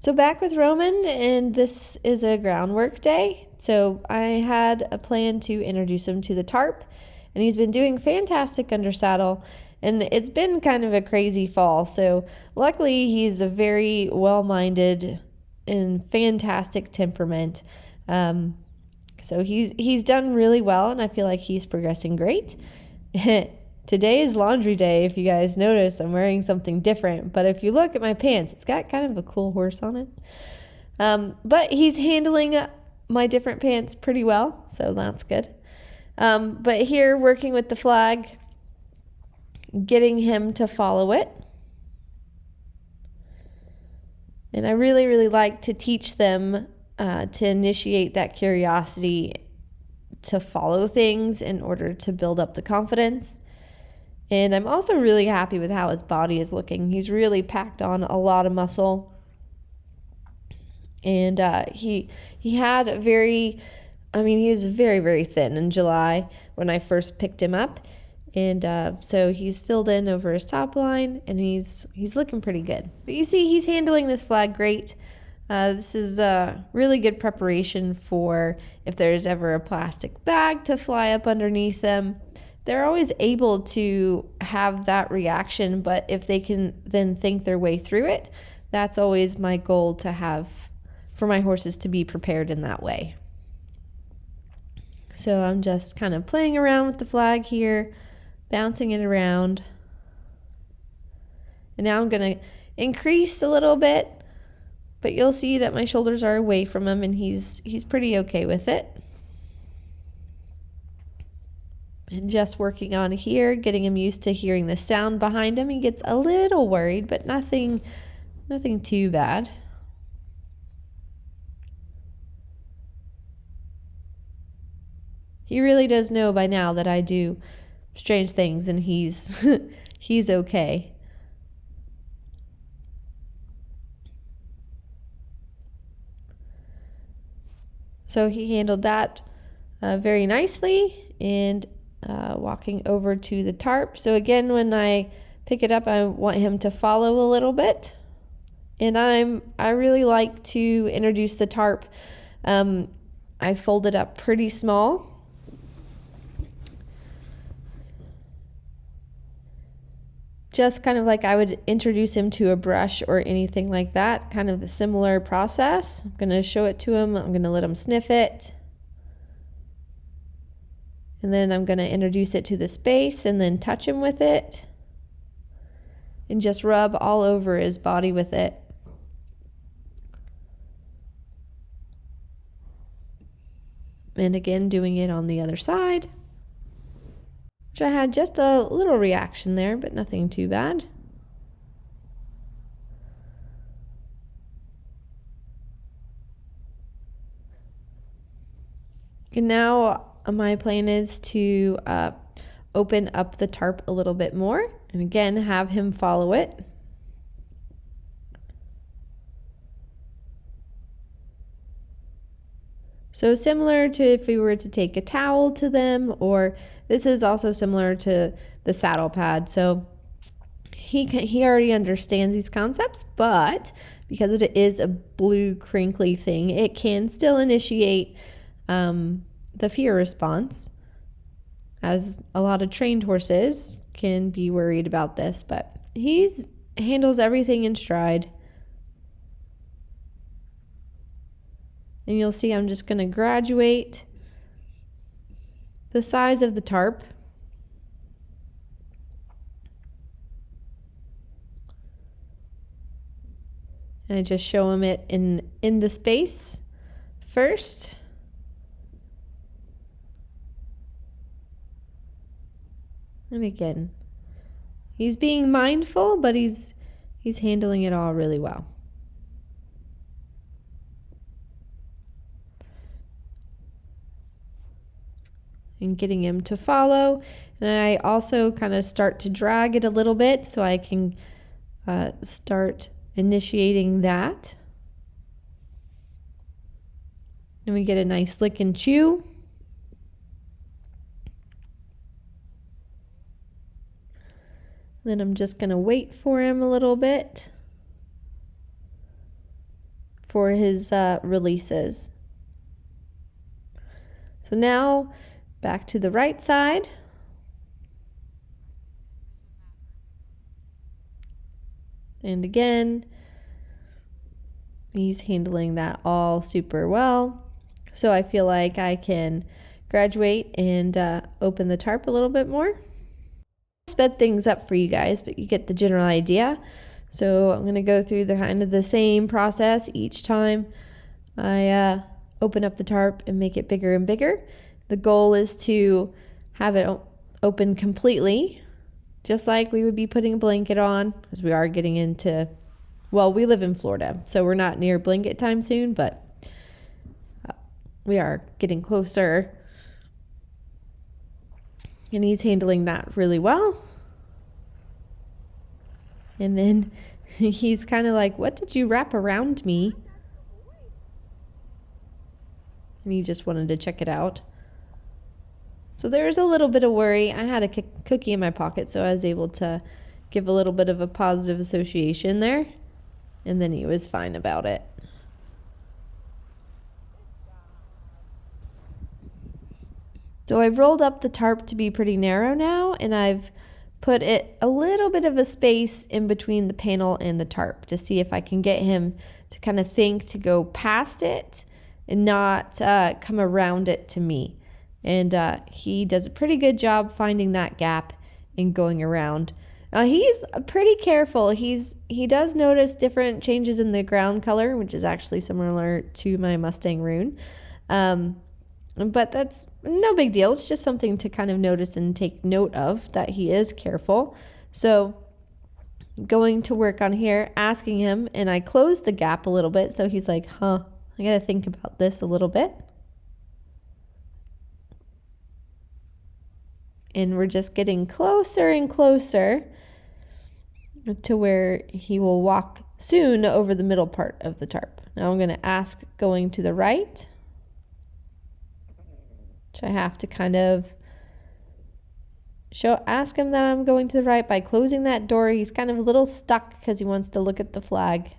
So back with Roman, and this is a groundwork day. So I had a plan to introduce him to the tarp, and he's been doing fantastic under saddle, and it's been kind of a crazy fall. So luckily he's a very well-minded and fantastic temperament. So he's done really well, and I feel like he's progressing great. Today is laundry day. If you guys notice, I'm wearing something different. But if you look at my pants, it's got kind of a cool horse on it. But he's handling my different pants pretty well, so that's good. But here, working with the flag, getting him to follow it. And I really, really like to teach them to initiate that curiosity to follow things in order to build up the confidence. And I'm also really happy with how his body is looking. He's really packed on a lot of muscle. And he had he was very, very thin in July when I first picked him up. And so he's filled in over his top line, and he's looking pretty good. But you see, he's handling this flag great. This is really good preparation for if there's ever a plastic bag to fly up underneath them. They're always able to have that reaction, but if they can then think their way through it, that's always my goal, to have for my horses to be prepared in that way. So I'm just kind of playing around with the flag here, bouncing it around. And now I'm going to increase a little bit, but you'll see that my shoulders are away from him, and he's pretty okay with it. And just working on here, getting him used to hearing the sound behind him. He gets a little worried, but nothing too bad. He really does know by now that I do strange things, and he's he's okay. So he handled that very nicely, and walking over to the tarp. So again, when I pick it up, I want him to follow a little bit. And I really like to introduce the tarp. I fold it up pretty small. Just kind of like I would introduce him to a brush or anything like that. Kind of a similar process. I'm going to show it to him. I'm going to let him sniff it. And then I'm going to introduce it to the space and then touch him with it. And just rub all over his body with it. And again, doing it on the other side. Which I had just a little reaction there, but nothing too bad. And now my plan is to open up the tarp a little bit more, and again have him follow it. So similar to if we were to take a towel to them, or this is also similar to the saddle pad. So he already understands these concepts, but because it is a blue crinkly thing, it can still initiate the fear response, as a lot of trained horses can be worried about this, but he handles everything in stride. And you'll see I'm just going to graduate the size of the tarp. And I just show him it in the space first. And again, he's being mindful, but he's handling it all really well. And getting him to follow. And I also kind of start to drag it a little bit so I can start initiating that. And we get a nice lick and chew. Then I'm just going to wait for him a little bit. for his releases. So now back to the right side. And again, he's handling that all super well. So I feel like I can graduate and open the tarp a little bit more. Sped things up for you guys, but you get the general idea. So I'm going to go through the kind of the same process each time I open up the tarp and make it bigger and bigger. The goal is to have it open completely, just like we would be putting a blanket on, because we are getting into, well, we live in Florida, so we're not near blanket time soon, but we are getting closer. And he's handling that really well. And then he's kind of like, what did you wrap around me? And he just wanted to check it out. So there's a little bit of worry. I had a cookie in my pocket, so I was able to give a little bit of a positive association there. And then he was fine about it. So I've rolled up the tarp to be pretty narrow now, and I've put it a little bit of a space in between the panel and the tarp to see if I can get him to kind of think to go past it and not come around it to me. And he does a pretty good job finding that gap and going around. He's pretty careful. He does notice different changes in the ground color, which is actually similar to my Mustang Rune. But that's no big deal. It's just something to kind of notice and take note of, that he is careful. So going to work on here, asking him, and I closed the gap a little bit. So he's like, I got to think about this a little bit. And we're just getting closer and closer to where he will walk soon over the middle part of the tarp. Now I'm going to ask going to the right, which I have to kind of ask him that I'm going to the right by closing that door. He's kind of a little stuck because he wants to look at the flag.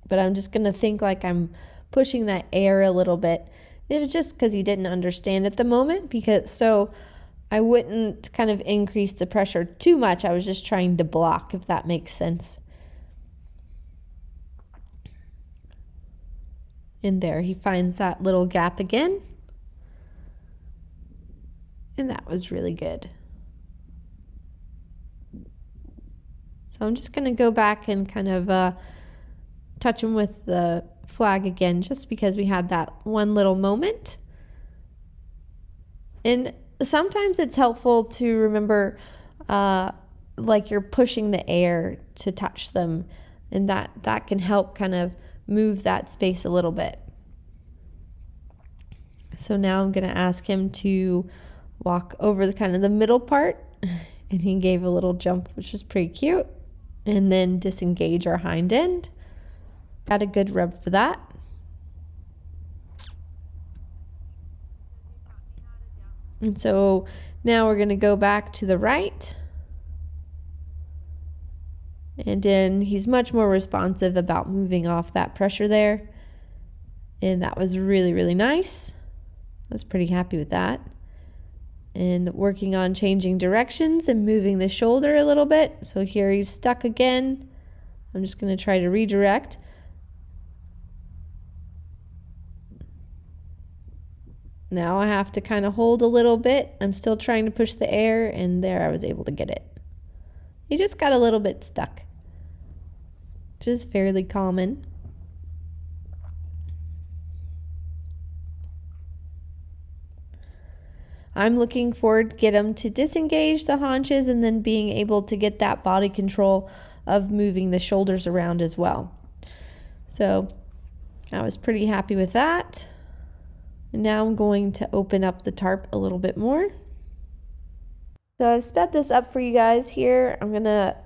But I'm just going to think like I'm pushing that air a little bit. It was just because he didn't understand at the moment, so I wouldn't kind of increase the pressure too much. I was just trying to block, if that makes sense. And there, he finds that little gap again. And that was really good. So I'm just going to go back and kind of touch him with the flag again, just because we had that one little moment. And sometimes it's helpful to remember like you're pushing the air to touch them, and that can help kind of move that space a little bit. So now I'm going to ask him to walk over the kind of the middle part, and he gave a little jump, which was pretty cute, and then disengage our hind end. Got a good rub for that. And so now we're going to go back to the right. And then he's much more responsive about moving off that pressure there. And that was really, really nice. I was pretty happy with that. And working on changing directions and moving the shoulder a little bit. So here he's stuck again. I'm just going to try to redirect. Now I have to kind of hold a little bit. I'm still trying to push the air, and there I was able to get it. He just got a little bit stuck, which is fairly common. I'm looking forward to get him to disengage the haunches and then being able to get that body control of moving the shoulders around as well. So I was pretty happy with that. And now I'm going to open up the tarp a little bit more. So I've sped this up for you guys here. I'm going to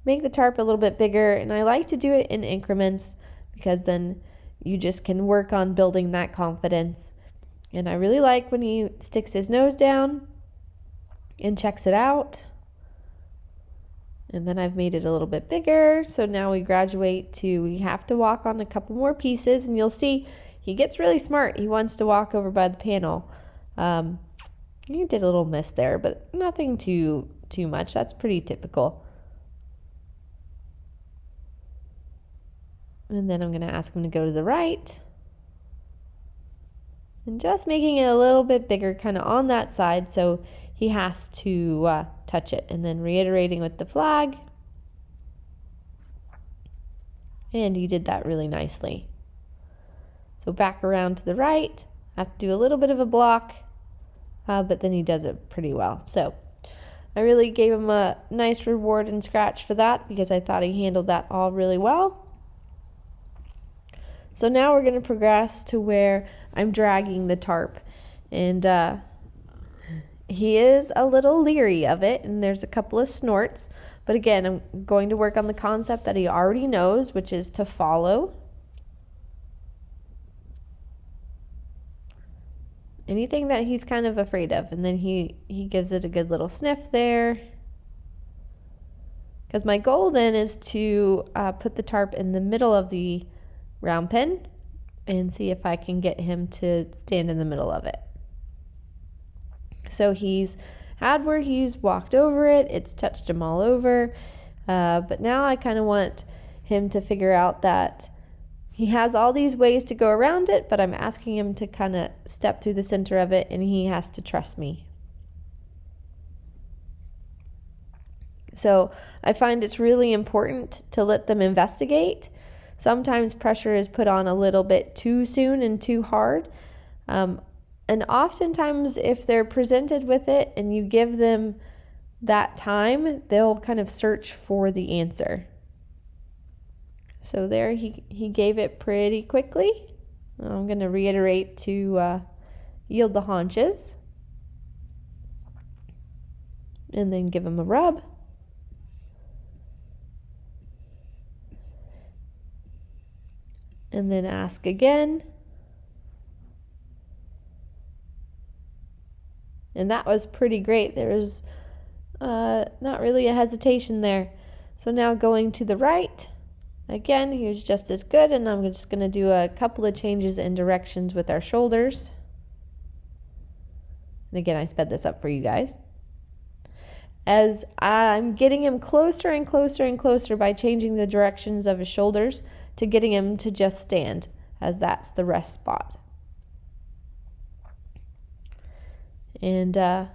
make the tarp a little bit bigger, and I like to do it in increments because then you just can work on building that confidence. And I really like when he sticks his nose down and checks it out. And then I've made it a little bit bigger. So now we graduate to, we have to walk on a couple more pieces, and you'll see he gets really smart. He wants to walk over by the panel. He did a little miss there, but nothing too much. That's pretty typical. And then I'm going to ask him to go to the right. And just making it a little bit bigger kind of on that side so he has to touch it. And then reiterating with the flag. And he did that really nicely. So back around to the right. I have to do a little bit of a block, but then he does it pretty well. So I really gave him a nice reward and scratch for that because I thought he handled that all really well. So now we're going to progress to where I'm dragging the tarp, and he is a little leery of it, and there's a couple of snorts, but again, I'm going to work on the concept that he already knows, which is to follow. Anything that he's kind of afraid of, and then he gives it a good little sniff there. Because my goal then is to put the tarp in the middle of the round pen and see if I can get him to stand in the middle of it. So he's had where he's walked over it, it's touched him all over, but now I kind of want him to figure out that he has all these ways to go around it, but I'm asking him to kind of step through the center of it, and he has to trust me. So I find it's really important to let them investigate. Sometimes pressure is put on a little bit too soon and too hard. And oftentimes if they're presented with it and you give them that time, they'll kind of search for the answer. So there he gave it pretty quickly. I'm going to reiterate to yield the haunches. And then give him a rub. And then ask again. And that was pretty great. There was not really a hesitation there. So now going to the right. Again, he was just as good, and I'm just going to do a couple of changes in directions with our shoulders. And again, I sped this up for you guys. As I'm getting him closer and closer and closer by changing the directions of his shoulders to getting him to just stand, as that's the rest spot. And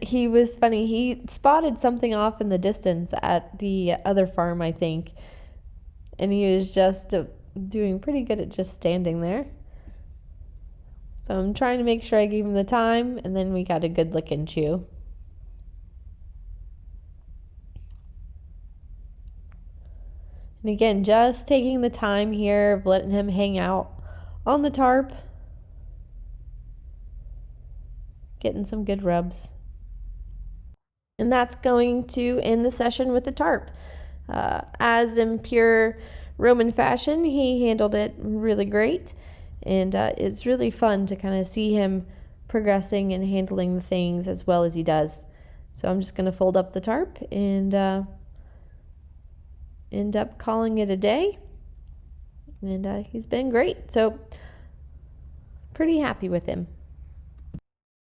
he was funny. He spotted something off in the distance at the other farm, I think. And he was just doing pretty good at just standing there. So I'm trying to make sure I gave him the time, and then we got a good lick and chew. And again, just taking the time here of letting him hang out on the tarp. Getting some good rubs. And that's going to end the session with the tarp. As in pure Roman fashion, he handled it really great. And it's really fun to kind of see him progressing and handling the things as well as he does. So I'm just going to fold up the tarp and end up calling it a day. And he's been great. So pretty happy with him.